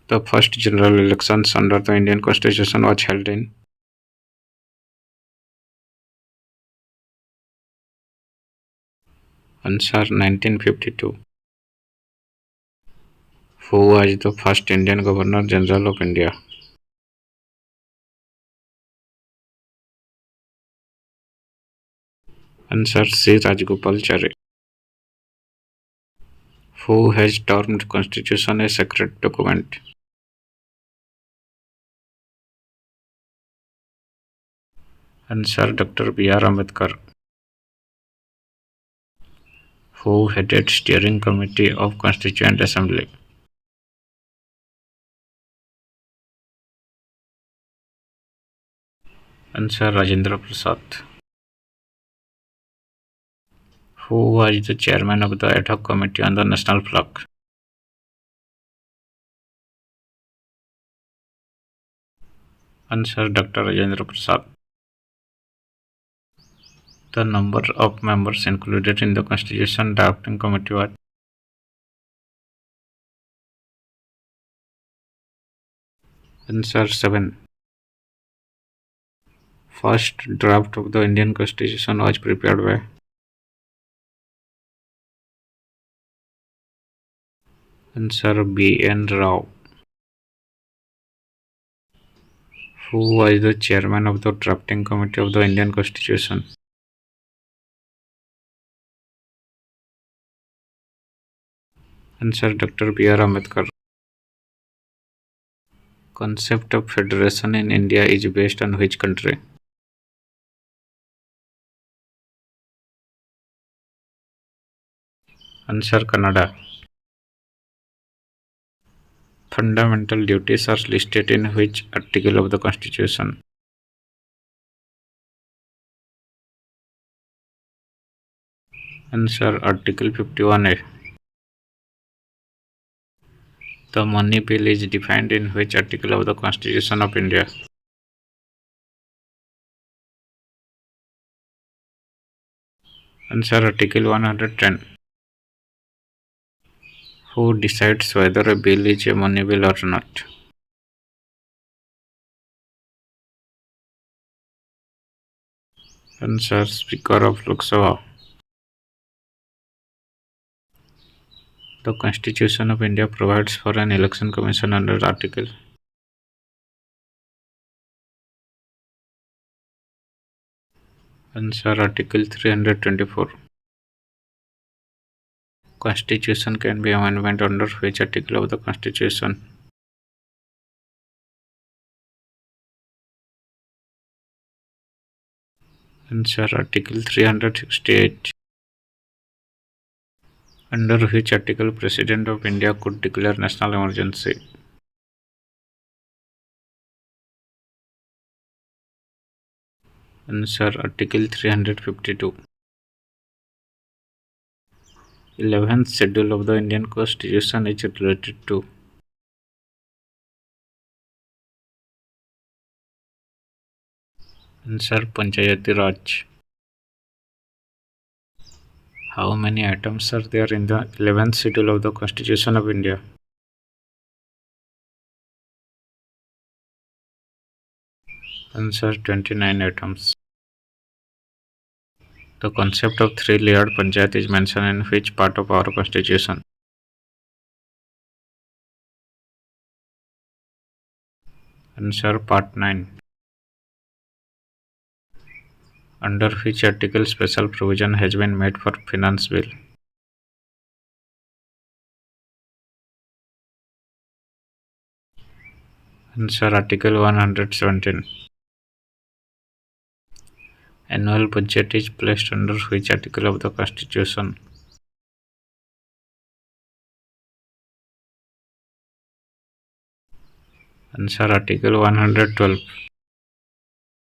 The first general elections under the Indian Constitution was held in answer 1952. Who was the first Indian Governor General of India? Answer C. Rajagopalachari. Who has termed Constitution a sacred document? Answer Dr. B.R. Ambedkar. Who headed Steering Committee of Constituent Assembly? Answer Rajendra Prasad. Who was the chairman of the ad hoc committee on the national flag? Answer Dr. Rajendra Prasad. The number of members included in the Constitution Drafting Committee was answer 7. First draft of the Indian Constitution was prepared by answer B. N. Rao. Who was the chairman of the drafting committee of the Indian Constitution? Answer Dr. B.R. Ambedkar. Concept of federation in India is based on which country? Answer Canada. Fundamental duties are listed in which article of the Constitution? Answer Article 51A. The money bill is defined in which article of the Constitution of India? Answer Article 110. Who decides whether a bill is a money bill or not? Answer Speaker of Lok Sabha. The Constitution of India provides for an election commission under Article. Answer Article 324. Constitution can be amendment under which article of the Constitution? Answer Article 368. Under which article President of India could declare national emergency? Answer Article 352. 11th schedule of the Indian Constitution is related to? Answer Panchayati Raj. How many items are there in the 11th schedule of the Constitution of India? Answer 29 items. The concept of three-layered panchayat is mentioned in which part of our Constitution? Answer Part 9. Under which article special provision has been made for Finance Bill? Answer Article 117. Annual budget is placed under which article of the Constitution? Answer Article 112.